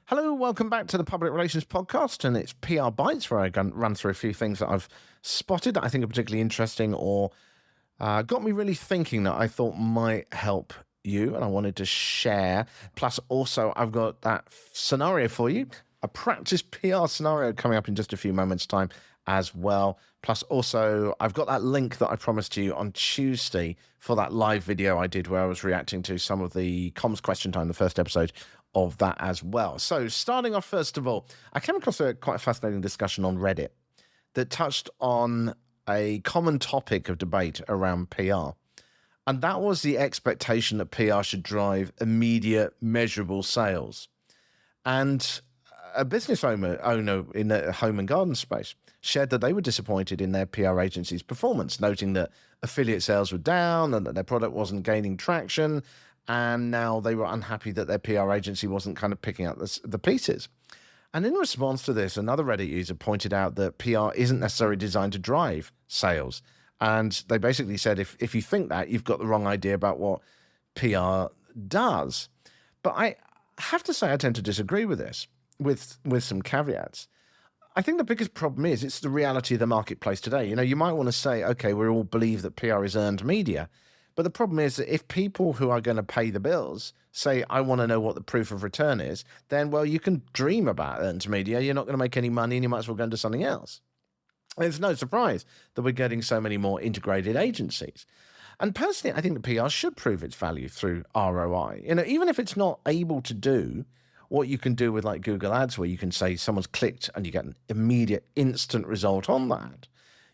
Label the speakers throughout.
Speaker 1: Hello, welcome back to the Public Relations Podcast, and it's PRBites, where I run through a few things that I've spotted that I think are particularly interesting or got me really thinking that I thought might help you, and I wanted to share. Plus, also, I've got that scenario for you, a practice PR scenario coming up in just a few moments' time as well. Plus, also, I've got that link that I promised you on Tuesday for that live video I did where I was reacting to some of the CommsQuestionTime, the first episode of that as well. So starting off, first of all, I came across quite a fascinating discussion on Reddit that touched on a common topic of debate around PR. And that was the expectation that PR should drive immediate, measurable sales. And a business owner in the home and garden space shared that they were disappointed in their PR agency's performance, noting that affiliate sales were down and that their product wasn't gaining traction. And now they were unhappy that their PR agency wasn't kind of picking up the pieces. And in response to this, another Reddit user pointed out that PR isn't necessarily designed to drive sales. And they basically said, if you think that, you've got the wrong idea about what PR does. But I have to say I tend to disagree with this, with some caveats. I think the biggest problem is it's the reality of the marketplace today. You know, you might want to say, okay, we all believe that PR is earned media. But the problem is that if people who are going to pay the bills say, I want to know what the proof of return is, then, well, you can dream about earned media. You're not going to make any money and you might as well go into something else. It's no surprise that we're getting so many more integrated agencies. And personally, I think the PR should prove its value through ROI. You know, even if it's not able to do what you can do with like Google Ads, where you can say someone's clicked and you get an immediate, instant result on that,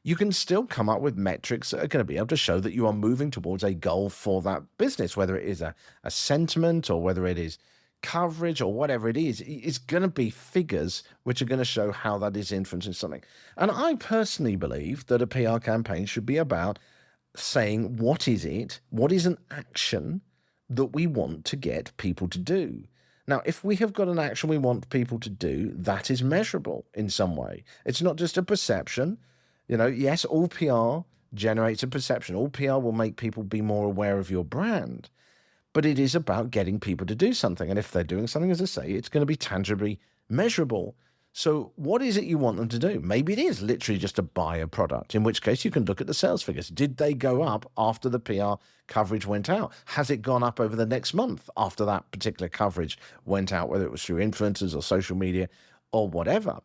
Speaker 1: you can still come up with metrics that are going to be able to show that you are moving towards a goal for that business, whether it is a sentiment or whether it is coverage or whatever it is. It's going to be figures which are going to show how that is influencing something. And I personally believe that a PR campaign should be about saying, what is an action that we want to get people to do? Now, if we have got an action we want people to do, that is measurable in some way. It's not just a perception. You know, yes, all PR generates a perception. All PR will make people be more aware of your brand. But it is about getting people to do something. And if they're doing something, as I say, it's going to be tangibly measurable. So what is it you want them to do? Maybe it is literally just to buy a product, in which case you can look at the sales figures. Did they go up after the PR coverage went out? Has it gone up over the next month after that particular coverage went out, whether it was through influencers or social media or whatever?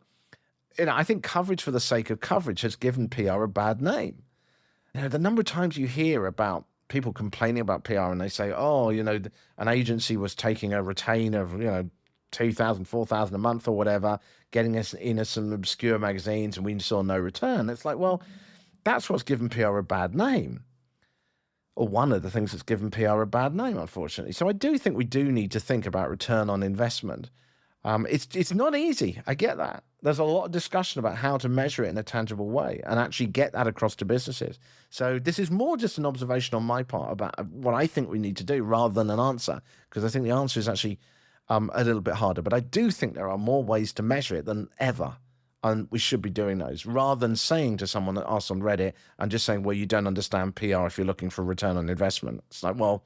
Speaker 1: You know, I think coverage for the sake of coverage has given PR a bad name. You know, the number of times you hear about people complaining about PR and they say, oh, you know, an agency was taking a retainer of, you know, $2,000, $4,000 a month or whatever, getting us in some obscure magazines and we saw no return. It's like, well, that's what's given PR a bad name. Or one of the things that's given PR a bad name, unfortunately. So I do think we do need to think about return on investment. It's not easy. I get that. There's a lot of discussion about how to measure it in a tangible way and actually get that across to businesses. So this is more just an observation on my part about what I think we need to do rather than an answer, because I think the answer is actually a little bit harder. But I do think there are more ways to measure it than ever. And we should be doing those rather than saying to someone that asks on Reddit and just saying, well, you don't understand PR if you're looking for return on investment. It's like, well,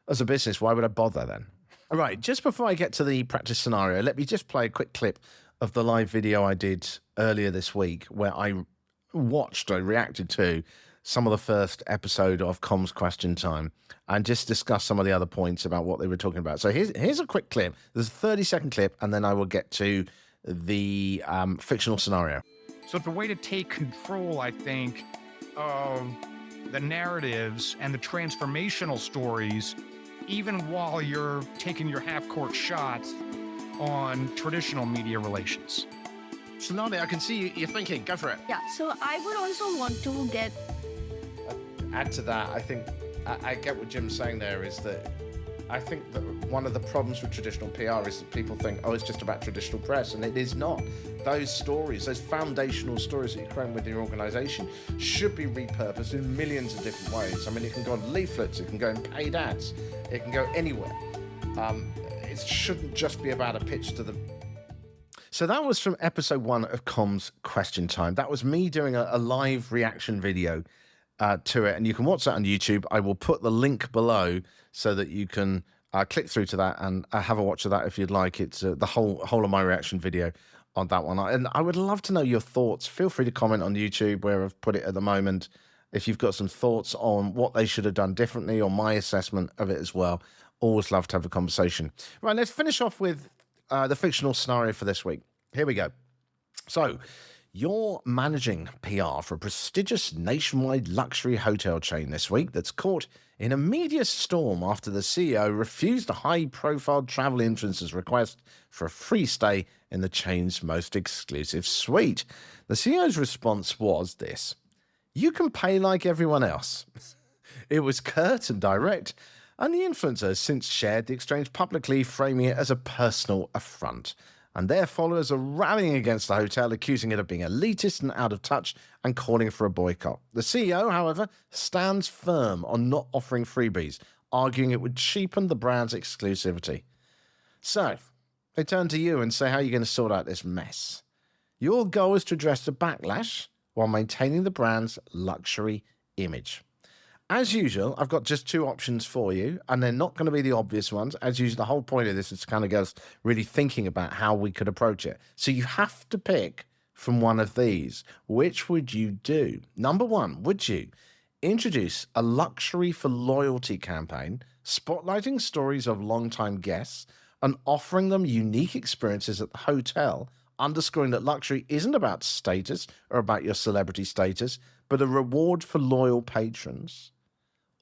Speaker 1: as a business, why would I bother then? All right, just before I get to the practice scenario, let me just play a quick clip of the live video I did earlier this week where I reacted to some of the first episode of Comms Question Time and just discuss some of the other points about what they were talking about. So here's a quick clip. There's a 30-second clip, and then I will get to the fictional scenario.
Speaker 2: So it's a way to take control, I think, of the narratives and the transformational stories, even while you're taking your half-court shots on traditional media relations.
Speaker 1: So Nadi, I can see you're thinking, go for it.
Speaker 3: Yeah, so I would also want to get...
Speaker 1: Add to that, I think, I get what Jim's saying there is that I think that one of the problems with traditional PR is that people think, oh, it's just about traditional press, and it is not. Those stories, those foundational stories that you're creating with your organization should be repurposed in millions of different ways. I mean, it can go on leaflets, it can go in paid ads, it can go anywhere. It shouldn't just be about a pitch to the... So that was from episode 1 of Comms Question Time. That was me doing a live reaction video to it, and you can watch that on YouTube. I will put the link below so that you can click through to that and have a watch of that if you'd like. It's the whole of my reaction video on that one. And I would love to know your thoughts. Feel free to comment on YouTube where I've put it at the moment. If you've got some thoughts on what they should have done differently or my assessment of it as well, always love to have a conversation. Right, let's finish off with the fictional scenario for this week. Here we go. So, you're managing PR for a prestigious nationwide luxury hotel chain this week that's caught in a media storm after the CEO refused a high-profile travel influencer's request for a free stay in the chain's most exclusive suite. The CEO's response was this: "You can pay like everyone else." It was curt and direct, and the influencer has since shared the exchange publicly, framing it as a personal affront. And their followers are rallying against the hotel, accusing it of being elitist and out of touch and calling for a boycott. The CEO, however, stands firm on not offering freebies, arguing it would cheapen the brand's exclusivity. So, they turn to you and say, how are you going to sort out this mess? Your goal is to address the backlash while maintaining the brand's luxury image. As usual, I've got just two options for you, and they're not going to be the obvious ones. As usual, the whole point of this is to kind of get us really thinking about how we could approach it. So you have to pick from one of these. Which would you do? Number one, would you introduce a luxury for loyalty campaign, spotlighting stories of long-time guests and offering them unique experiences at the hotel, underscoring that luxury isn't about status or about your celebrity status, but a reward for loyal patrons?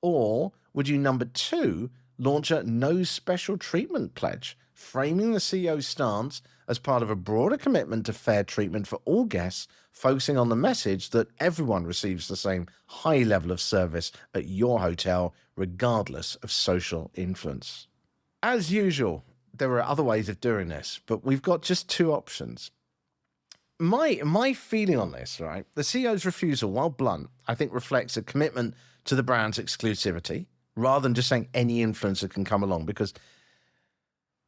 Speaker 1: Or would you, number two, launch a no special treatment pledge, framing the CEO's stance as part of a broader commitment to fair treatment for all guests, focusing on the message that everyone receives the same high level of service at your hotel, regardless of social influence? As usual, there are other ways of doing this, but we've got just two options. My feeling on this, right, the CEO's refusal, while blunt, I think reflects a commitment to the brand's exclusivity, rather than just saying any influencer can come along, because,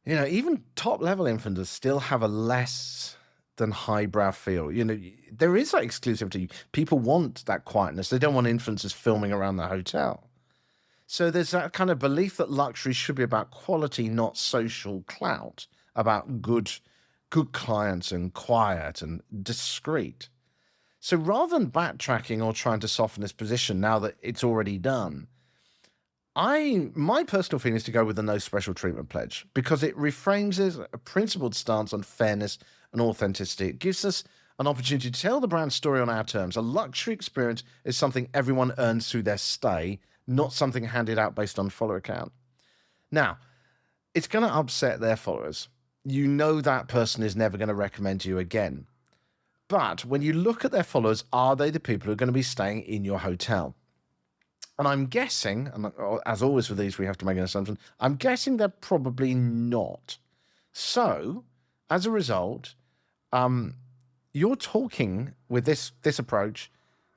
Speaker 1: you know, even top-level influencers still have a less than highbrow feel. You know, there is that exclusivity. People want that quietness. They don't want influencers filming around the hotel. So there's that kind of belief that luxury should be about quality, not social clout, about good clients and quiet and discreet. So rather than backtracking or trying to soften this position now that it's already done, my personal feeling is to go with the no special treatment pledge, because it reframes a principled stance on fairness and authenticity. It gives us an opportunity to tell the brand story on our terms. A luxury experience is something everyone earns through their stay, not something handed out based on follower count. Now, it's going to upset their followers. You know that person is never going to recommend you again. But when you look at their followers, are they the people who are going to be staying in your hotel? And I'm guessing, and as always with these, we have to make an assumption, I'm guessing they're probably not. So, as a result, you're talking with this approach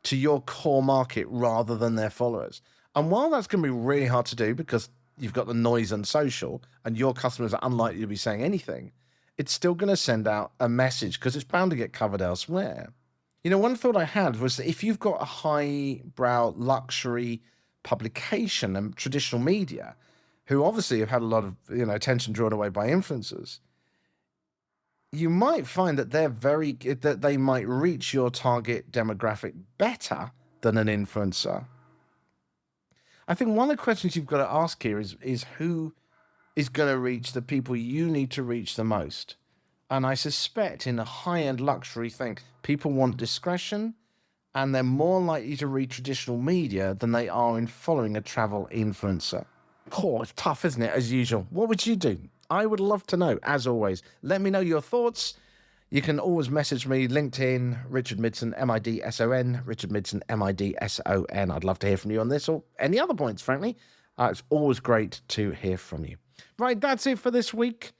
Speaker 1: to your core market rather than their followers. And while that's going to be really hard to do because you've got the noise on social and your customers are unlikely to be saying anything, it's still going to send out a message because it's bound to get covered elsewhere. You know, one thought I had was that if you've got a highbrow luxury publication and traditional media, who obviously have had a lot of, you know, attention drawn away by influencers, you might find that that they might reach your target demographic better than an influencer. I think one of the questions you've got to ask here is who is going to reach the people you need to reach the most. And I suspect in a high-end luxury thing, people want discretion, and they're more likely to read traditional media than they are in following a travel influencer. Oh, it's tough, isn't it, as usual? What would you do? I would love to know, as always. Let me know your thoughts. You can always message me, LinkedIn, Richard Midson, M-I-D-S-O-N, Richard Midson, M-I-D-S-O-N. I'd love to hear from you on this or any other points, frankly. It's always great to hear from you. Right, that's it for this week.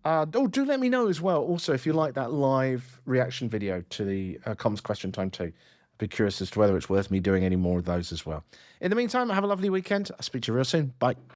Speaker 1: Do let me know as well, also, if you like that live reaction video to the Comms Question Time 2. I'd be curious as to whether it's worth me doing any more of those as well. In the meantime, have a lovely weekend. I'll speak to you real soon. Bye.